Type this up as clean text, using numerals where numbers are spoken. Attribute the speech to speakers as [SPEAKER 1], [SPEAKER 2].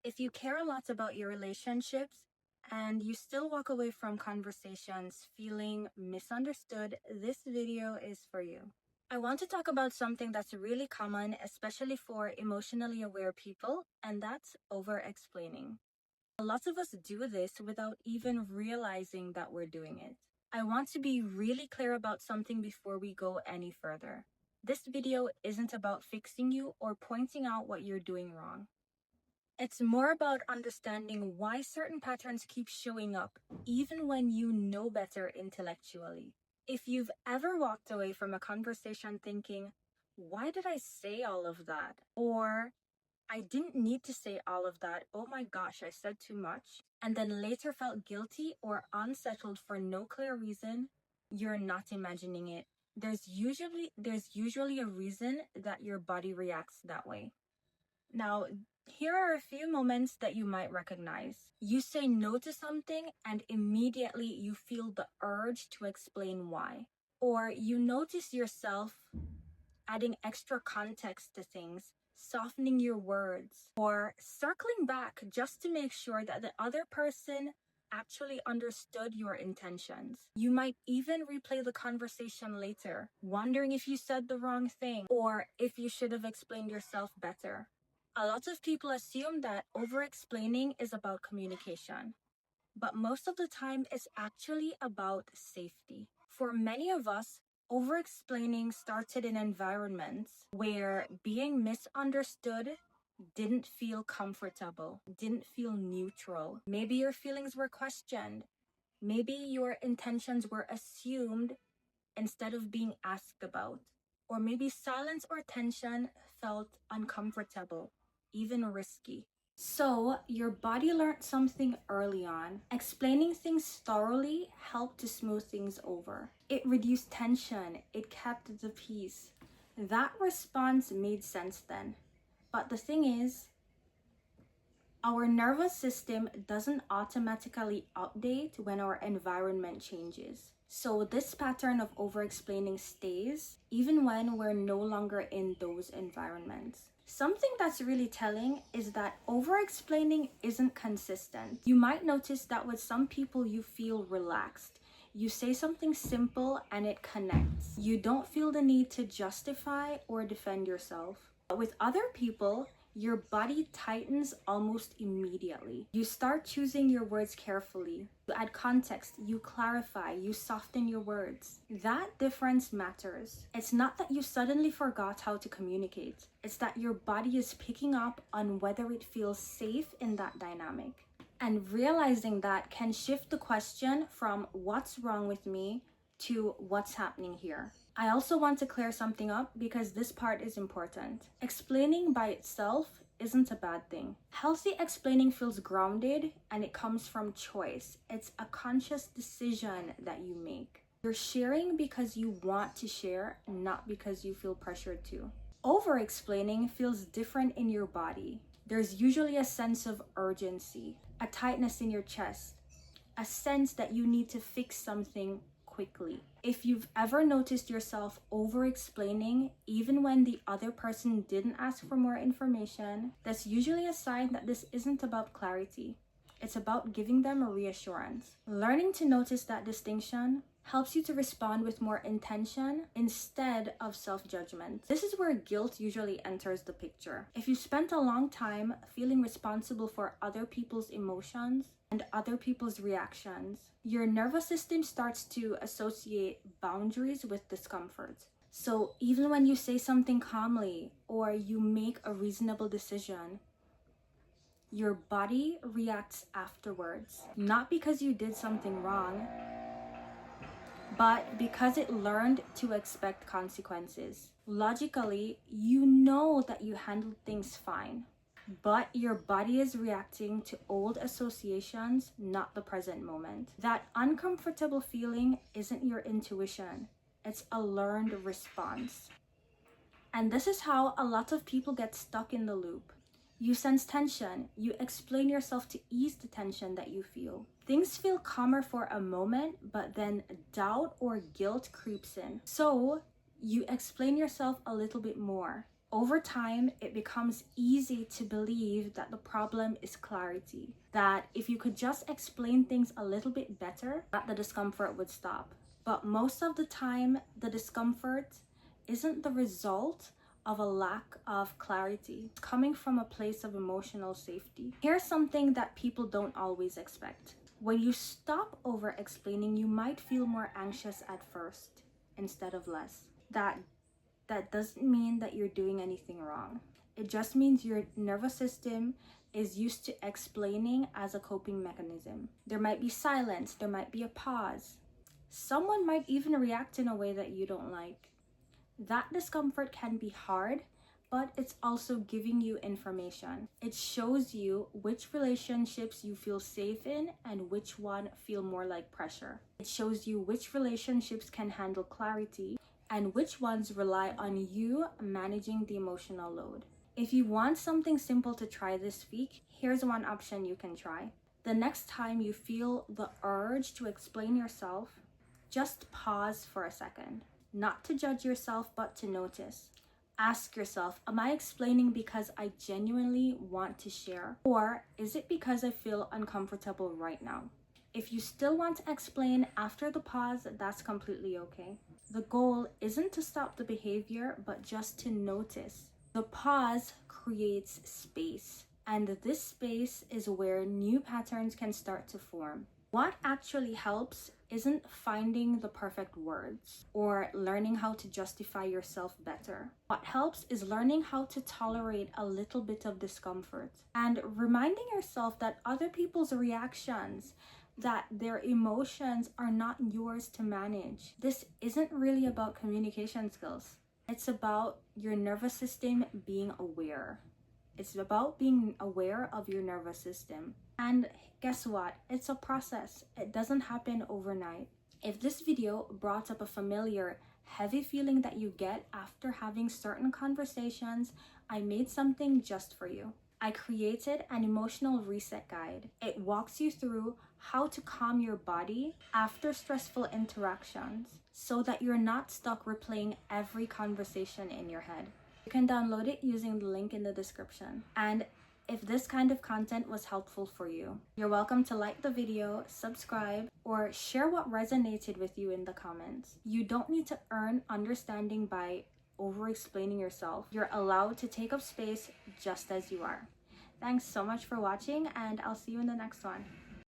[SPEAKER 1] If you care a lot about your relationships and you still walk away from conversations feeling misunderstood, this video is for you. I want to talk about something that's really common, especially for emotionally aware people, and that's over-explaining. Lots of us do this without even realizing that we're doing it. I want to be really clear about something before we go any further. This video isn't about fixing you or pointing out what you're doing wrong. It's more about understanding why certain patterns keep showing up, even when you know better intellectually. If you've ever walked away from a conversation thinking, why did I say all of that? Or, I didn't need to say all of that, oh my gosh, I said too much, and then later felt guilty or unsettled for no clear reason, you're not imagining it. There's usually a reason that your body reacts that way. Now, here are a few moments that you might recognize. You say no to something and immediately you feel the urge to explain why. Or you notice yourself adding extra context to things, softening your words, or circling back just to make sure that the other person actually understood your intentions. You might even replay the conversation later, wondering if you said the wrong thing or if you should have explained yourself better. A lot of people assume that over-explaining is about communication, but most of the time it's actually about safety. For many of us, over-explaining started in environments where being misunderstood didn't feel comfortable, didn't feel neutral. Maybe your feelings were questioned. Maybe your intentions were assumed instead of being asked about. Or maybe silence or tension felt uncomfortable, even risky. So, your body learned something early on. Explaining things thoroughly helped to smooth things over. It reduced tension, it kept the peace. That response made sense then. But the thing is, our nervous system doesn't automatically update when our environment changes. So this pattern of over-explaining stays even when we're no longer in those environments. Something that's really telling is that over-explaining isn't consistent. You might notice that with some people you feel relaxed. You say something simple and it connects. You don't feel the need to justify or defend yourself. But with other people, your body tightens almost immediately. You start choosing your words carefully. You add context, you clarify, you soften your words. That difference matters. It's not that you suddenly forgot how to communicate. It's that your body is picking up on whether it feels safe in that dynamic. And realizing that can shift the question from what's wrong with me to what's happening here. I also want to clear something up because this part is important. Explaining by itself isn't a bad thing. Healthy explaining feels grounded and it comes from choice. It's a conscious decision that you make. You're sharing because you want to share, not because you feel pressured to. Over-explaining feels different in your body. There's usually a sense of urgency, a tightness in your chest, a sense that you need to fix something quickly. If you've ever noticed yourself over-explaining even when the other person didn't ask for more information, that's usually a sign that this isn't about clarity. It's about giving them a reassurance. Learning to notice that distinction helps you to respond with more intention instead of self-judgment. This is where guilt usually enters the picture. If you spent a long time feeling responsible for other people's emotions and other people's reactions, your nervous system starts to associate boundaries with discomfort. So even when you say something calmly or you make a reasonable decision, your body reacts afterwards, not because you did something wrong, but because it learned to expect consequences. Logically, you know that you handled things fine, but your body is reacting to old associations, not the present moment. That uncomfortable feeling isn't your intuition, it's a learned response. And this is how a lot of people get stuck in the loop. You sense tension, you explain yourself to ease the tension that you feel. Things feel calmer for a moment, but then doubt or guilt creeps in. So you explain yourself a little bit more, Over time, it becomes easy to believe that the problem is clarity, that if you could just explain things a little bit better, that the discomfort would stop. But most of the time, the discomfort isn't the result of a lack of clarity. It's coming from a place of emotional safety. Here's something that people don't always expect. When you stop over explaining, you might feel more anxious at first instead of less. That doesn't mean that you're doing anything wrong. It just means your nervous system is used to explaining as a coping mechanism. There might be silence, there might be a pause. Someone might even react in a way that you don't like. That discomfort can be hard, but it's also giving you information. It shows you which relationships you feel safe in and which one feel more like pressure. It shows you which relationships can handle clarity and which ones rely on you managing the emotional load. If you want something simple to try this week, here's one option you can try. The next time you feel the urge to explain yourself, just pause for a second. Not to judge yourself, but to notice. Ask yourself, am I explaining because I genuinely want to share? Or is it because I feel uncomfortable right now? If you still want to explain after the pause, that's completely okay. The goal isn't to stop the behavior, but just to notice. The pause creates space, and this space is where new patterns can start to form. What actually helps isn't finding the perfect words or learning how to justify yourself better. What helps is learning how to tolerate a little bit of discomfort and reminding yourself that other people's reactions, that their emotions are not yours to manage. This isn't really about communication skills. It's about your nervous system being aware. It's about being aware of your nervous system. And guess what? It's a process. It doesn't happen overnight. If this video brought up a familiar, heavy feeling that you get after having certain conversations, I made something just for you. I created an emotional reset guide. It walks you through how to calm your body after stressful interactions so that you're not stuck replaying every conversation in your head. You can download it using the link in the description. And if this kind of content was helpful for you, you're welcome to like the video, subscribe, or share what resonated with you in the comments. You don't need to earn understanding by over-explaining yourself. You're allowed to take up space just as you are. Thanks so much for watching, and I'll see you in the next one.